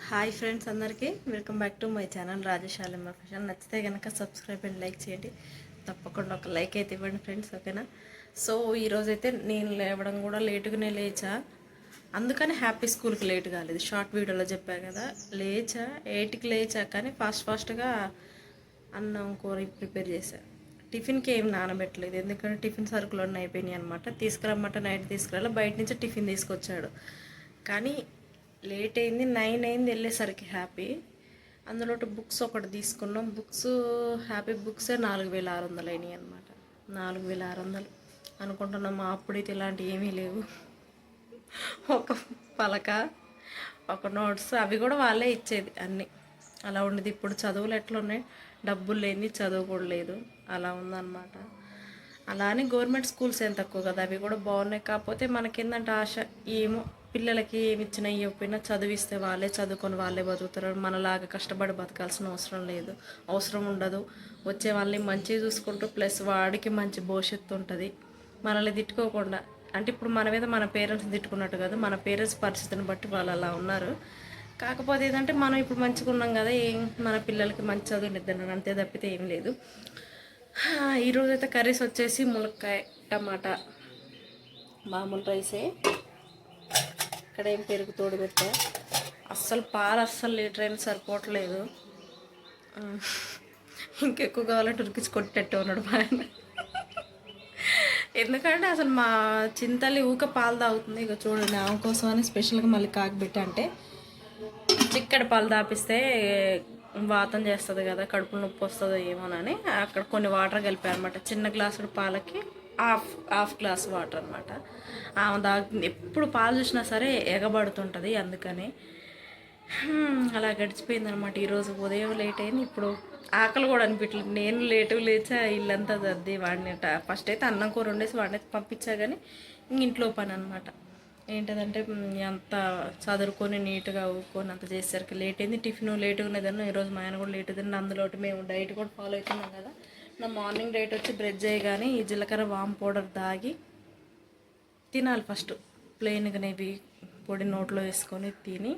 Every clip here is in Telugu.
హాయ్ ఫ్రెండ్స్ అందరికీ welcome back to my channel Rajashali fashion. నచ్చితే కనుక సబ్స్క్రైబ్ అండ్ లైక్ చేయండి. తప్పకుండా ఒక లైక్ అయితే ఇవ్వండి ఫ్రెండ్స్, ఓకేనా? సో ఈరోజైతే నేను లేవడం కూడా లేటుగానే లేచా, అందుకని హ్యాపీ స్కూల్కి లేట్ కాలేదు. షార్ట్ వీడియోలో చెప్పా కదా, లేచా 8కి లేచా, కానీ ఫాస్ట్గా అన్నం కూర ప్రిపేర్ చేశా. టిఫిన్కి ఏం నానబెట్టలేదు, ఎందుకంటే టిఫిన్ సరుకులు అన్నీ అయిపోయినాయి అనమాట. తీసుకురమ్మంటే నైట్ తీసుకురాలి, బయట నుంచి టిఫిన్ తీసుకొచ్చాడు. కానీ లేట్ అయింది, 9 అయింది వెళ్ళేసరికి. హ్యాపీ అందులో బుక్స్ ఒకటి తీసుకున్నాం. బుక్స్ హ్యాపీ బుక్సే 4600 అయినాయి అనమాట. 4600 అనుకుంటున్నాం. అప్పుడైతే ఇలాంటివి ఏమీ లేవు. ఒక పలక, ఒక నోట్స్, అవి కూడా వాళ్ళే ఇచ్చేది అన్నీ. అలా ఉండేది. ఇప్పుడు చదువులు ఎట్లున్నాయి, డబ్బులు లేని చదువు కూడా లేదు, అలా ఉందన్నమాట. అలా అని గవర్నమెంట్ స్కూల్స్ ఏం తక్కువ కదా, అవి కూడా బాగున్నాయి. కాకపోతే మనకేందంటే ఆశ, ఏమో పిల్లలకి ఏమి ఇచ్చినా ఇవ్వకపోయినా చదివిస్తే వాళ్ళే చదువుకొని వాళ్ళే బతుకుతారు. మనలాగా కష్టపడి బతకాల్సిన అవసరం ఉండదు. వచ్చే వాళ్ళని మంచిగా చూసుకుంటూ, ప్లస్ వాడికి మంచి భవిష్యత్తు ఉంటుంది. మనల్ని తిట్టుకోకుండా, అంటే ఇప్పుడు మన మీద మన పేరెంట్స్ తిట్టుకున్నట్టు కదా, మన పేరెంట్స్ పరిస్థితిని బట్టి వాళ్ళు అలా ఉన్నారు. కాకపోతే ఏంటంటే మనం ఇప్పుడు మంచిగా ఉన్నాం కదా, మన పిల్లలకి మంచి చదువునిద్దాను అంతే తప్పితే ఏం లేదు. ఈరోజైతే కర్రీస్ వచ్చేసి ములక్కాయ టమాటా, మామూలు రైసే. ఇక్కడ ఏం పెరుగు తోడు పెట్టా. పాలు అస్సలు లీటర్ అయినా సరిపోవట్లేదు. ఇంకెక్కువ కావాలంటే ఉరికించి కొట్టేట్టు ఉన్నాడు మా ఆయన. ఎందుకంటే అసలు మా చింతల్లి ఊక పాలు తాగుతుంది. ఇక చూడండి, ఆమె కోసం అని స్పెషల్గా మళ్ళీ కాకబెట్టా. అంటే చిక్కడి పాలు తాపిస్తే వాతం చేస్తుంది కదా, కడుపు నొప్పి వస్తుందో ఏమోనని అక్కడ కొన్ని వాటర్ కలిపాను అనమాట. చిన్న గ్లాసుడు పాలకి హాఫ్ గ్లాస్ వాటర్ అనమాట. ఆమె తాగుతుంది. ఎప్పుడు పాలు చూసినా సరే ఎగబడుతుంటుంది, అందుకని అలా గడిచిపోయింది అనమాట. ఈరోజు ఉదయం లేట్ అయింది. ఇప్పుడు ఆకలి కూడా అనిపించలేదు. నేను లేచా, ఇల్లంతా దద్ది. వాడిని ఫస్ట్ అయితే అన్నం కూర వండేసి వాడిని పంపించా, కానీ ఇంట్లో పని అనమాట. ఏంటంటే అంత చదువుకొని నీట్గా ఊకొని అంత చేసేసరికి లేట్ అయింది. టిఫిన్ లేటుగా ఉన్నదన్న ఈరోజు మా ఆయన కూడా లేట్ అయింది. అందులో మేము డైట్ కూడా ఫాలో అవుతున్నాం కదా. నా మార్నింగ్ డైట్ వచ్చి బ్రెడ్ చేయగానే ఈ జీలకర్ర వామ్ పౌడర్ తాగి తినాలి. ఫస్ట్ ప్లెయిన్గానేవి పొడి నోట్లో వేసుకొని తిని,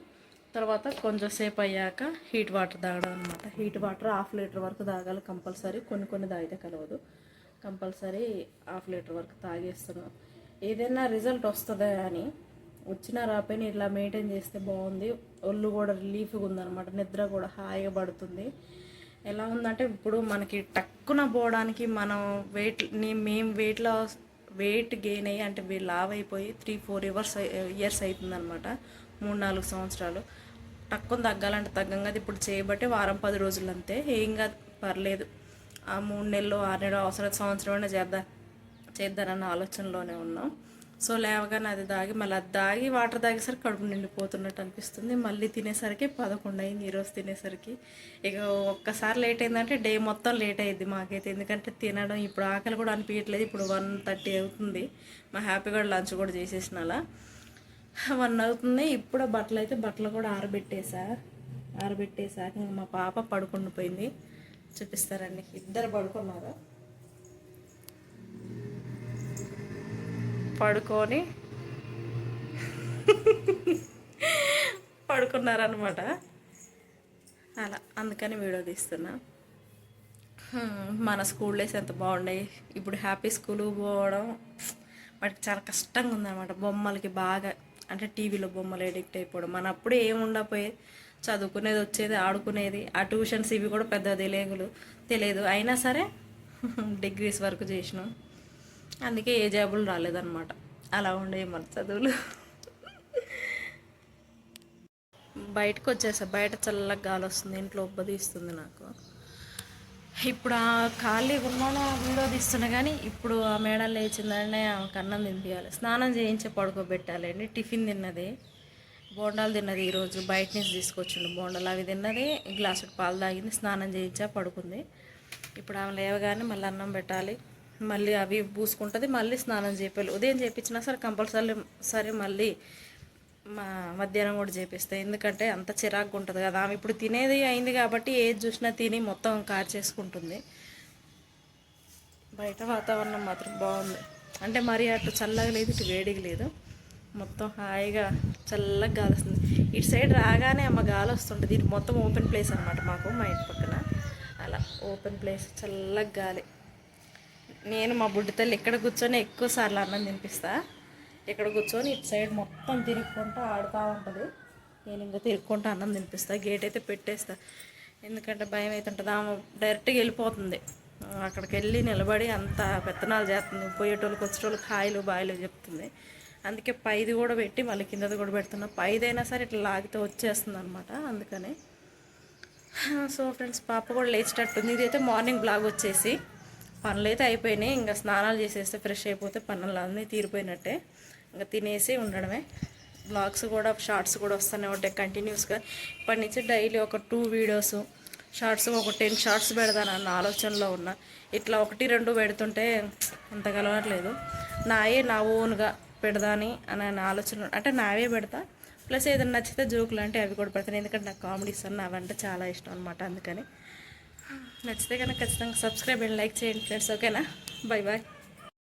తర్వాత కొంచెం సేపు అయ్యాక హీట్ వాటర్ తాగడం అనమాట. హీట్ వాటర్ 1/2 లీటర్ వరకు తాగాలి కంపల్సరీ. కొన్ని తాగితే కలవదు, కంపల్సరీ 1/2 లీటర్ వరకు తాగేస్తున్నాం. ఏదైనా రిజల్ట్ వస్తుందా అని, వచ్చినా రాపోయినా ఇట్లా మెయింటైన్ చేస్తే బాగుంది. ఒళ్ళు కూడా రిలీఫ్గా ఉందన్నమాట. నిద్ర కూడా హాయిగా పడుతుంది. ఎలా ఉందంటే ఇప్పుడు మనకి టక్కున పోవడానికి మనం మేము వెయిట్ గెయిన్ అయ్యి, అంటే లావ్ అయిపోయి 3-4 ఇయర్స్ అవుతుందన్నమాట. 3-4 సంవత్సరాలు. టక్కున తగ్గాలంటే తగ్గంగా ఇప్పుడు చేయబట్టే వారం 10 రోజులు అంతే. ఏం కాదు, పర్లేదు. ఆ 3 నెలలు 6 నెలలు అవసరం, సంవత్సరం అయినా చేద్దారన్న ఆలోచనలోనే ఉన్నాం. సో లేవగానే అది తాగి వాటర్ తాగేసరికి కడుపు నిండిపోతున్నట్టు అనిపిస్తుంది. మళ్ళీ తినేసరికి 11 అయింది ఈరోజు తినేసరికి. ఇక ఒక్కసారి లేట్ అయిందంటే డే మొత్తం లేట్ అయ్యిద్ది మాకైతే. ఎందుకంటే తినడం ఇప్పుడు ఆకలి కూడా అనిపించట్లేదు. ఇప్పుడు 1:30 అవుతుంది. మా హ్యాపీ కూడా లంచ్ కూడా చేసేసిన, అలా 1 అవుతుంది. ఇప్పుడు బట్టలు కూడా ఆరబెట్టేసాక మా పాప పడుకొని పోయింది. చూపిస్తారండి, ఇద్దరు పడుకున్నారు. పడుకున్నారనమాట. అలా అందుకని వీడియో తీస్తున్నా. మన స్కూల్ డేస్ ఎంత బాగున్నాయి. ఇప్పుడు హ్యాపీ స్కూల్ పోవడం వాటికి చాలా కష్టంగా ఉందన్నమాట. బొమ్మలకి బాగా, అంటే టీవీలో బొమ్మలు ఎడిక్ట్ అయిపోవడం. మన అప్పుడు ఏమి ఉండకపోయేది, చదువుకునేది వచ్చేది, ఆడుకునేది. ఆ ట్యూషన్స్ ఇవి కూడా పెద్ద తెలియదు. అయినా సరే డిగ్రీస్ వరకు చేసినాం. అందుకే ఏ జాబులు రాలేదన్నమాట. అలా ఉండేవి మన చదువులు. బయటకు వచ్చేసా, బయట చల్లగా గాలి వస్తుంది, ఇంట్లో ఉబ్బదీస్తుంది నాకు. ఇప్పుడు ఆ ఖాళీగా ఉన్నాను, వీడియో తీస్తున్నా. కానీ ఇప్పుడు ఆ మేడం లేచిందనే ఆమెకు అన్నం తినిపించాలి, స్నానం చేయించి పడుకోబెట్టాలండి. టిఫిన్ తిన్నది, బోండాలు తిన్నది. ఈరోజు బయట నుంచి తీసుకొచ్చిండు బోండాలు, అవి తిన్నది. గ్లాసు పాలు తాగింది, స్నానం చేయించా, పడుకుంది. ఇప్పుడు ఆమె లేవగానే మళ్ళీ అన్నం పెట్టాలి, మళ్ళీ అవి పూసుకుంటుంది, మళ్ళీ స్నానం చేయాలి. ఉదయం చేయించినా సరే మళ్ళీ మధ్యాహ్నం కూడా చేపిస్తాయి. ఎందుకంటే అంత చిరాకుగా ఉంటుంది కదా. ఆమె ఇప్పుడు తినేది అయింది కాబట్టి ఏది చూసినా తిని మొత్తం కార్ చేసుకుంటుంది. బయట వాతావరణం మాత్రం బాగుంది. అంటే మరీ అటు చల్లగా లేదు, ఇటు వేడిగా లేదు. మొత్తం హాయిగా చల్లగా గాలి వస్తుంది. ఇటు సైడ్ రాగానే అమ్మ గాలి వస్తుంటుంది. ఇది మొత్తం ఓపెన్ ప్లేస్ అనమాట మాకు, మా ఇంటి పక్కన అలా ఓపెన్ ప్లేస్ చల్లగా గాలి. నేను మా బుడ్డి తల్లి ఇక్కడ కూర్చొని ఎక్కువ సార్లు అన్నం తినిపిస్తా. ఇక్కడ కూర్చొని ఇటు సైడ్ మొత్తం తిరుగుకుంటూ ఆడుతూ ఉంటుంది. నేను ఇంకా తిరుగుకుంటూ అన్నం తినిపిస్తా. గేట్ అయితే పెట్టేస్తా, ఎందుకంటే భయం అవుతుంటుంది. ఆమె డైరెక్ట్గా వెళ్ళిపోతుంది. అక్కడికి వెళ్ళి నిలబడి అంత పెత్తనాలు చేస్తుంది. పోయేటోళ్ళకి వచ్చేటోళ్ళకి హాయిలు బాయిలు చెప్తుంది. అందుకే పైది కూడా పెట్టి మళ్ళీ కిందది కూడా పెడుతున్నా. పైదైనా సరే ఇట్లా లాగితే వచ్చేస్తుంది అనమాట, అందుకని. సో ఫ్రెండ్స్, పాప కూడా లేచేటట్టుంది. ఇదైతే మార్నింగ్ బ్లాగ్ వచ్చేసి పనులు అయితే అయిపోయినాయి. ఇంకా స్నానాలు చేసేస్తే ఫ్రెష్ అయిపోతే పనులు అన్నీ తీరిపోయినట్టే. ఇంకా తినేసి ఉండడమే. బ్లాగ్స్ కూడా షార్ట్స్ కూడా వస్తూనే ఉంటాయి కంటిన్యూస్గా. ఇప్పటి నుంచి డైలీ ఒక 2 వీడియోస్, షార్ట్స్ ఒక 10 షార్ట్స్ పెడతానన్న ఆలోచనలో ఉన్నా. ఇట్లా 1-2 పెడుతుంటే అంత కలవట్లేదు. నా ఓన్గా పెడదాని అని ఆలోచన, అంటే నావే పెడతా. ప్లస్ ఏదైనా నచ్చితే జోకులు అంటే అవి కూడా పెడతాను, ఎందుకంటే నాకు కామెడీస్ అన్న అవంటే చాలా ఇష్టం అనమాట. అందుకని నచ్చితే కనుక ఖచ్చితంగా సబ్స్క్రైబ్ అండ్ లైక్ చేయండి ఫ్రెండ్స్. ఓకేనా? Bye bye.